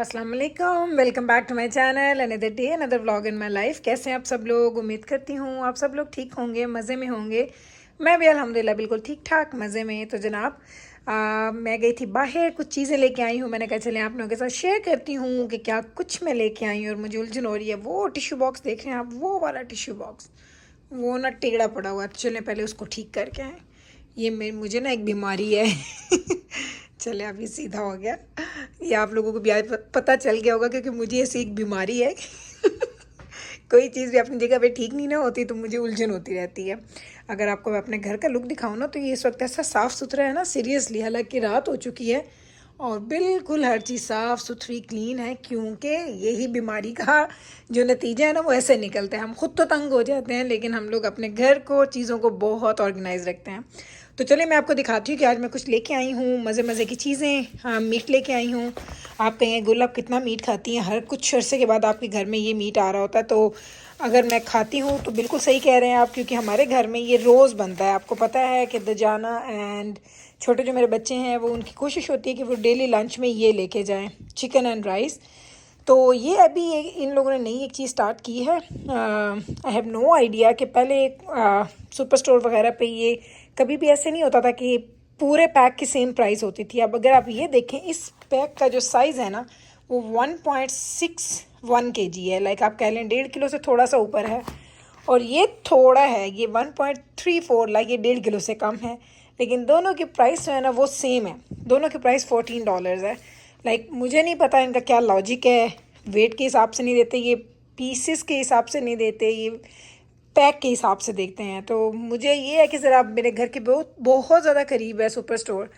अस्सलाम वालेकुम, welcome back to my channel another day another vlog in my life. कैसे हैं आप सब लोग? उम्मीद करती हूँ आप सब लोग ठीक होंगे, मज़े में होंगे। मैं भी अल्हम्दुलिल्लाह बिल्कुल ठीक ठाक मज़े में। तो जनाब मैं गई थी बाहर, कुछ चीज़ें लेके आई हूँ। मैंने कहा चलें आप लोगों के साथ शेयर करती हूँ कि क्या कुछ मैं लेके आई हूँ और मुझे उलझन हो रही है। वो टिश्यू बॉक्स देख रहे हैं आप, वो वाला टिश्यू बॉक्स, वो ना टेढ़ा पड़ा हुआ है। तो चलें पहले उसको ठीक करके आएँ। ये मुझे ना एक बीमारी है चले अभी सीधा हो गया। ये आप लोगों को भी आज पता चल गया होगा क्योंकि मुझे ऐसी एक बीमारी है कोई चीज़ भी अपनी जगह पे ठीक नहीं ना होती तो मुझे उलझन होती रहती है। अगर आपको मैं अपने घर का लुक दिखाऊँ ना तो ये इस वक्त ऐसा साफ़ सुथरा है ना, सीरियसली। हालांकि रात हो चुकी है और बिल्कुल हर चीज़ साफ़ सुथरी क्लीन है, क्योंकि यही बीमारी का जो नतीजा है ना वो ऐसे निकलता है। हम खुद तो तंग हो जाते हैं लेकिन हम लोग अपने घर को, चीज़ों को बहुत ऑर्गेनाइज रखते हैं। तो चलिए मैं आपको दिखाती हूँ कि आज मैं कुछ लेके आई हूँ, मज़े मज़े की चीज़ें। हाँ, मीट लेके आई हूँ। आप कहेंगे गुल आप कितना मीट खाती हैं, हर कुछ अरसे के बाद आपके घर में ये मीट आ रहा होता है। तो अगर मैं खाती हूँ तो बिल्कुल सही कह रहे हैं आप, क्योंकि हमारे घर में ये रोज़ बनता है। आपको पता है कि दजाना एंड छोटे जो मेरे बच्चे हैं वो, उनकी कोशिश होती है कि वो डेली लंच में ये लेके जाएं, चिकन एंड राइस। तो ये अभी इन लोगों ने नई एक चीज़ स्टार्ट की है। आई हैव नो आइडिया कि पहले सुपर स्टोर वगैरह पे ये कभी भी ऐसे नहीं होता था कि पूरे पैक की सेम प्राइस होती थी। अब अगर आप ये देखें, इस पैक का जो साइज़ है ना वो 1.61 kg है। लाइक आप कह लें 1.5 किलो से थोड़ा सा ऊपर है। और ये थोड़ा है, ये 1.34, लाइक ये 1.5 किलो से कम है। लेकिन दोनों की प्राइस जो है ना वो सेम है। दोनों की प्राइस $14 है। लाइक मुझे नहीं पता इनका क्या लॉजिक है। वेट के हिसाब से नहीं देते ये, पीसेस के हिसाब से नहीं देते ये, पैक के हिसाब से देखते हैं। तो मुझे ये है कि ज़रा मेरे घर के बहुत बहुत ज़्यादा करीब है सुपर स्टोर,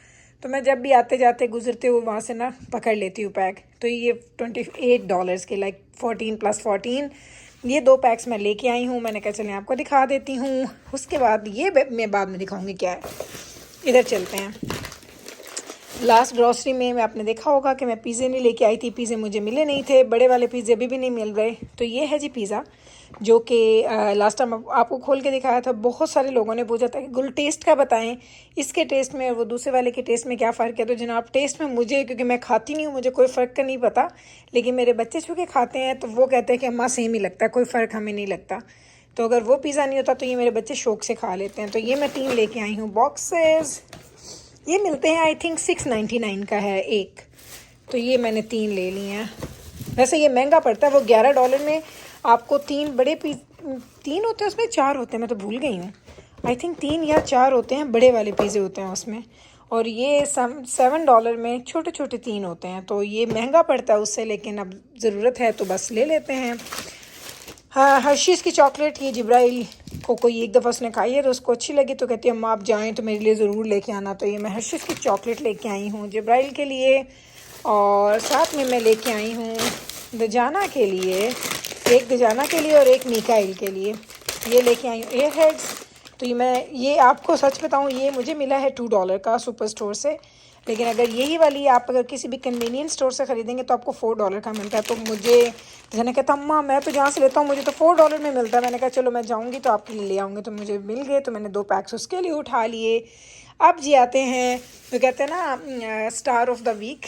तो मैं जब भी आते जाते गुजरते हुए वहाँ से ना पकड़ लेती हूँ पैक। तो ये $28 के, लाइक 14 + 14, ये 2 पैक्स मैं लेके आई हूँ। मैंने कहा चलें आपको दिखा देती हूँ। उसके बाद ये मैं बाद में दिखाऊँगी क्या है। इधर चलते हैं। लास्ट ग्रॉसरी में आपने देखा होगा कि मैं पिज़्ज़े नहीं लेके आई थी। पिज़्ज़े मुझे मिले नहीं थे, बड़े वाले पिज़्ज़े अभी भी नहीं मिल रहे। तो ये है जी पिज़्ज़ा, जो कि लास्ट टाइम आपको खोल के दिखाया था। बहुत सारे लोगों ने पूछा था कि गुल टेस्ट का बताएं, इसके टेस्ट में और वो दूसरे वाले के टेस्ट में क्या फ़र्क है। तो जनाब टेस्ट में मुझे, क्योंकि मैं खाती नहीं हूँ, मुझे कोई फ़र्क का नहीं पता। लेकिन मेरे बच्चे चूँकि खाते हैं तो वो कहते हैं कि अम्मा सेम ही लगता है, कोई फ़र्क हमें नहीं लगता। तो अगर वो पिज़्ज़ा नहीं होता तो ये मेरे बच्चे शौक़ से खा लेते हैं। तो ये मैं 3 लेके आई हूँ बॉक्सेस। ये मिलते हैं आई थिंक 6.99 का है एक। तो ये मैंने 3 ले लिए हैं। वैसे ये महंगा पड़ता है, वो $11 में आपको 3 बड़े पीस, 3 होते हैं उसमें, 4 होते हैं, मैं तो भूल गई हूँ। आई थिंक 3 या 4 होते हैं, बड़े वाले पिज़्ज़े होते हैं उसमें। और ये $7 में छोटे छोटे 3 होते हैं। तो ये महंगा पड़ता है उससे, लेकिन अब ज़रूरत है तो बस ले लेते हैं। हाँ, हर्शीज़ की चॉकलेट, ये जिब्राइल को कोई एक दफ़ा उसने खाई है तो उसको अच्छी लगी, तो कहती है अम्मा आप जाएँ तो मेरे लिए ज़रूर लेके आना। तो ये मैं हर्शीज़ की चॉकलेट लेके आई हूँ जिब्राइल के लिए। और साथ में मैं लेके आई हूँ दजाना के लिए, एक दजाना के लिए और एक मीकाइल के लिए। ये लेके आई हूँ एयर हेड्स। तो ये आपको सच बताऊँ, ये मुझे मिला है $2 का सुपर स्टोर से। लेकिन अगर यही वाली आप अगर किसी भी कन्वीनियंस स्टोर से ख़रीदेंगे तो आपको $4 का मिलता है। तो मुझे मैंने कहा अम्मा मैं तो जहाँ से लेता हूँ मुझे तो $4 में मिलता है। मैंने कहा चलो मैं जाऊँगी तो आपके लिए ले आऊँगी। तो मुझे मिल गए, तो मैंने 2 पैक्स उसके लिए उठा लिए। अब जी आते हैं, तो कहते हैं ना स्टार ऑफ द वीक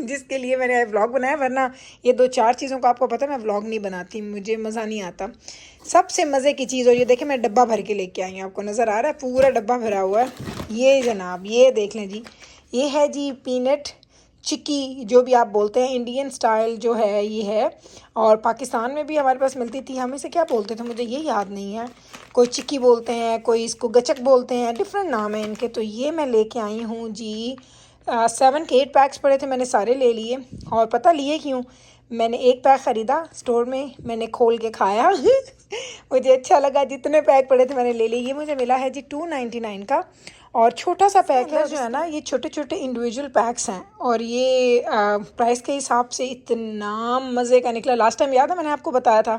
जिसके लिए मैंने व्लॉग बनाया। वरना ये 2-4 चीज़ों का आपको पता है मैं व्लॉग नहीं बनाती, मुझे मज़ा नहीं आता। सबसे मज़े की चीज़, और ये देखें मैं डब्बा भर के लेके आई हूँ, आपको नज़र आ रहा है पूरा डब्बा भरा हुआ है। ये जनाब ये देख लें जी, ये है जी पीनट चिक्की, जो भी आप बोलते हैं, इंडियन स्टाइल जो है ये है। और पाकिस्तान में भी हमारे पास मिलती थी। हम इसे क्या बोलते थे मुझे ये याद नहीं है, कोई चिक्की बोलते हैं, कोई इसको गचक बोलते हैं, डिफरेंट नाम है इनके। तो ये मैं लेके आई हूँ जी। 7 के 8 पैक्स पड़े थे, मैंने सारे ले लिए। और पता लिए क्यों? मैंने एक पैक ख़रीदा स्टोर में, मैंने खोल के खाया मुझे अच्छा लगा, जितने पैक पड़े थे मैंने ले लिए। ये मुझे मिला है जी 2.99 का। और छोटा सा पैक है जो है ना, ये छोटे छोटे इंडिविजुअल पैक्स हैं। और ये प्राइस के हिसाब से इतना मज़े का निकला। लास्ट टाइम याद है मैंने आपको बताया था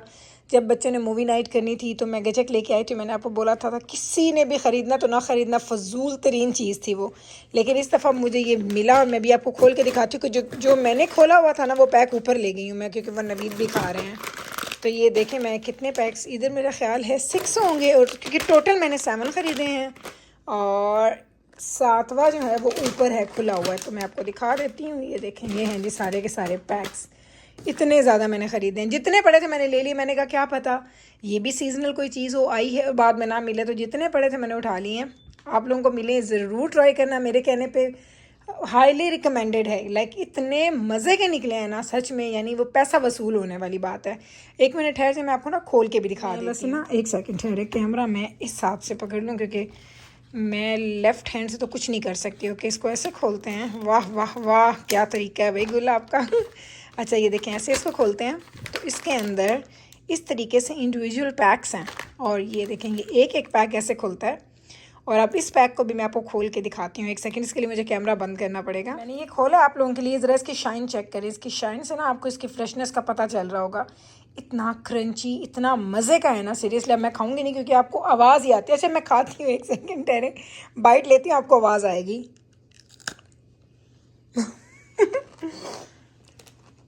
जब बच्चे ने मूवी नाइट करनी थी तो मैं गजक लेके आई थी। मैंने आपको बोला था किसी ने भी ख़रीदना तो ना ख़रीदना, फ़जूल तरीन चीज़ थी वो। लेकिन इस दफ़ा मुझे ये मिला और मैं भी आपको खोल के दिखाती हूँ कि जो मैंने खोला हुआ था ना वो पैक ऊपर ले गई हूँ मैं, क्योंकि वह नवीद भी खा रहे हैं। तो ये देखें मैं कितने पैक्स, इधर मेरा ख्याल है 6 होंगे, और क्योंकि टोटल मैंने 7 ख़रीदे हैं और 7वां जो है वो ऊपर है, खुला हुआ है। तो मैं आपको दिखा देती हूँ। ये देखें, ये हैं जी सारे के सारे पैक्स। इतने ज़्यादा मैंने ख़रीदे हैं, जितने पड़े थे मैंने ले लिए। मैंने कहा क्या पता ये भी सीजनल कोई चीज़ हो, आई है और बाद में ना मिले, तो जितने पड़े थे मैंने उठा लिए हैं। आप लोगों को मिले ज़रूर ट्राई करना, मेरे कहने पे हाईली रिकमेंडेड है। लाइक इतने मज़े के निकले हैं ना सच में, यानी वो पैसा वसूल होने वाली बात है। एक मिनट ठहर से मैं आपको ना खोल के भी दिखा देती हूँ ना, एक सेकंड ठहरे, कैमरा मैं इस हाथ से पकड़ लूँ क्योंकि मैं लेफ़्ट हैंड से तो कुछ नहीं कर सकती। ओके, इसको ऐसे खोलते हैं। वाह वाह वाह, क्या तरीका है भाई गुल आपका। अच्छा ये देखें, ऐसे इसको खोलते हैं तो इसके अंदर इस तरीके से इंडिविजुअल पैक्स हैं, और ये देखेंगे एक एक पैक ऐसे खुलता है। और अब इस पैक को भी मैं आपको खोल के दिखाती हूँ। एक सेकंड, इसके लिए मुझे कैमरा बंद करना पड़ेगा। मैंने ये खोला आप लोगों के लिए, ज़रा इसकी शाइन चेक करें। इसकी शाइन से ना आपको इसकी फ्रेशनेस का पता चल रहा होगा। इतना क्रंची, इतना मज़े का है ना, सीरियसली। अब मैं खाऊंगी नहीं क्योंकि आपको आवाज़ ही आती है। अच्छा मैं खाती हूँ, एक सेकेंड ठहरे, बाइट लेती हूँ, आपको आवाज़ आएगी।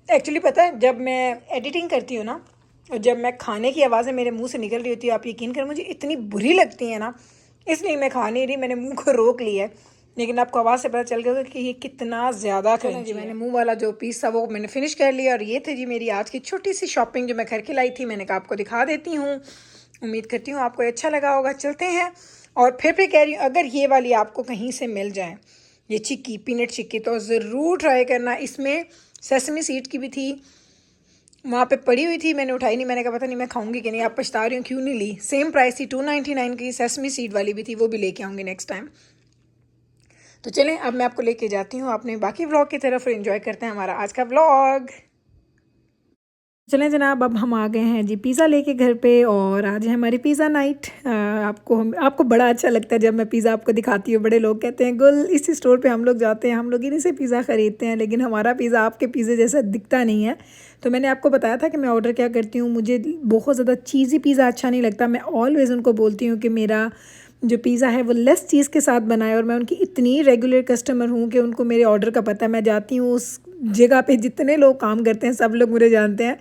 एक्चुअली पता है, जब मैं एडिटिंग करती हूँ ना, और जब मैं खाने की आवाज़ें मेरे मुंह से निकल रही होती है, आप यकीन करें मुझे इतनी बुरी लगती है ना, इसलिए मैं खा नहीं रही, मैंने मुंह को रोक लिया है। लेकिन आपको आवाज़ से पता चल गया कि ये कितना ज़्यादा क्रंची है। मैंने मुंह वाला जो पीस था वो मैंने फिनिश कर लिया। और ये थे जी मेरी आज की छोटी सी शॉपिंग जो मैं करके लाई थी। मैंने कहा आपको दिखा देती हूँ, उम्मीद करती हूँ आपको अच्छा लगा होगा। चलते हैं, और फिर कह रही हूँ अगर ये वाली आपको कहीं से मिल जाए, ये चिक्की, पीनट चिक्की, तो ज़रूर ट्राई करना। इसमें सेसमी सीड की भी थी, वहाँ पे पड़ी हुई थी, मैंने उठाई नहीं। मैंने कहा पता नहीं मैं खाऊंगी कि नहीं। आप पछता रही हूँ क्यों नहीं ली, सेम प्राइस थी, 299 की। सेसमी सीड वाली भी थी, वो भी लेके आऊँगी नेक्स्ट टाइम। तो चलें अब मैं आपको लेके जाती हूँ अपने बाकी व्लॉग की तरफ, और एंजॉय करते हैं हमारा आज का व्लॉग। चलें जनाब, अब हम आ गए हैं जी पिज़्ज़ा लेके घर पे, और आज है हमारी पिज़्ज़ा नाइट। आपको बड़ा अच्छा लगता है जब मैं पिज़्ज़ा आपको दिखाती हूँ। बड़े लोग कहते हैं गुल इसी स्टोर पे हम लोग जाते हैं, हम लोग इन्हीं से पिज़्ज़ा ख़रीदते हैं, लेकिन हमारा पिज़्ज़ा आपके पिज़्ज़े जैसा दिखता नहीं है। तो मैंने आपको बताया था कि मैं ऑर्डर क्या करती हूँ। मुझे बहुत ज़्यादा चीज़ी पिज़्ज़ा अच्छा नहीं लगता। मैं ऑलवेज़ उनको बोलती हूँ कि मेरा जो पिज़्ज़ा है वो लेस चीज़ के साथ बनाए, और मैं उनकी इतनी रेगुलर कस्टमर हूँ कि उनको मेरे ऑर्डर का पता है। मैं जाती हूँ उस जगह पे, जितने लोग काम करते हैं सब लोग मुझे जानते हैं।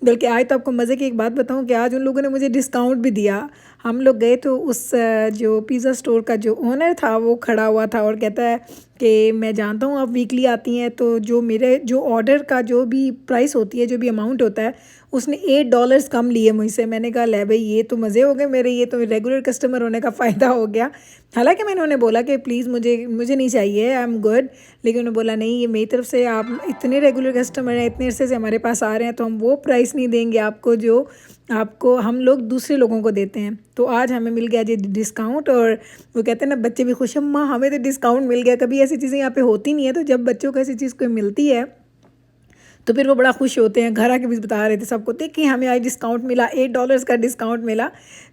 बल्कि आज तो आपको मज़े की एक बात बताऊँ कि आज उन लोगों ने मुझे डिस्काउंट भी दिया। हम लोग गए तो उस जो पिज़्ज़ा स्टोर का जो ओनर था वो खड़ा हुआ था और कहता है कि मैं जानता हूँ आप वीकली आती हैं, तो जो ऑर्डर का जो भी प्राइस होती है, जो भी अमाउंट होता है, उसने $8 कम लिए मुझसे। मैंने कहा ले भाई ये तो मज़े हो गए मेरे, ये तो रेगुलर कस्टमर होने का फ़ायदा हो गया। हालांकि मैंने उन्हें बोला कि प्लीज़ मुझे नहीं चाहिए, आई एम गुड, लेकिन उन्होंने बोला नहीं ये मेरी तरफ से, आप इतने रेगुलर कस्टमर हैं, इतने अरसे से हमारे पास आ रहे हैं, तो हम वो प्राइस नहीं देंगे आपको जो आपको हम लोग दूसरे लोगों को देते हैं। तो आज हमें मिल गया जी डिस्काउंट, और वो कहते हैं ना बच्चे भी खुश हैं, माँ हमें तो डिस्काउंट मिल गया। कभी ऐसी चीज़ें यहाँ पे होती नहीं है, तो जब बच्चों को ऐसी चीज़ कोई मिलती है तो फिर वो बड़ा खुश होते हैं। घर आके भी बता रहे थे सबको, देखिए हमें आज डिस्काउंट मिला, $8 का डिस्काउंट मिला।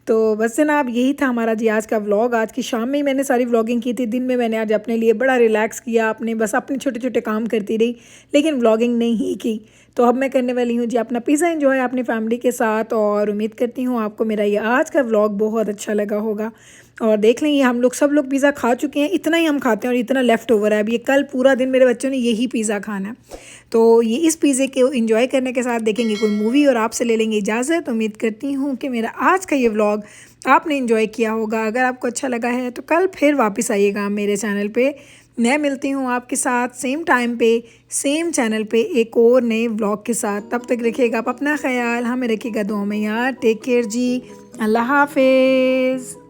तो बस ना, अब यही था हमारा जी आज का व्लॉग। आज की शाम में ही मैंने सारी व्लॉगिंग की थी, दिन में मैंने आज अपने लिए बड़ा रिलैक्स किया, अपने छोटे छोटे काम करती रही, लेकिन व्लॉगिंग नहीं की। तो अब मैं करने वाली हूँ जी अपना पिज़्ज़ा एंजॉय अपनी फैमिली के साथ, और उम्मीद करती हूँ आपको मेरा ये आज का व्लॉग बहुत अच्छा लगा होगा। और देख लें, ये हम लोग सब लोग पिज़्ज़ा खा चुके हैं, इतना ही हम खाते हैं और इतना लेफ़्ट ओवर है। अब ये कल पूरा दिन मेरे बच्चों ने यही पिज़्ज़ा खाना है। तो ये इस पिज़्ज़े के एंजॉय करने के साथ देखेंगे कोई मूवी और आपसे ले लेंगे इजाज़त। उम्मीद करती हूँ कि मेरा आज का ये व्लॉग आपने एंजॉय किया होगा। अगर आपको अच्छा लगा है तो कल फिर वापस आइएगा मेरे चैनल पे। मैं मिलती हूँ आपके साथ सेम टाइम पे, सेम चैनल पे, एक और नए व्लॉग के साथ। तब तक रखिएगा आप अपना ख्याल, हमें रखिएगा दुआ में यार। टेक केयर जी, अल्लाह हाफिज़।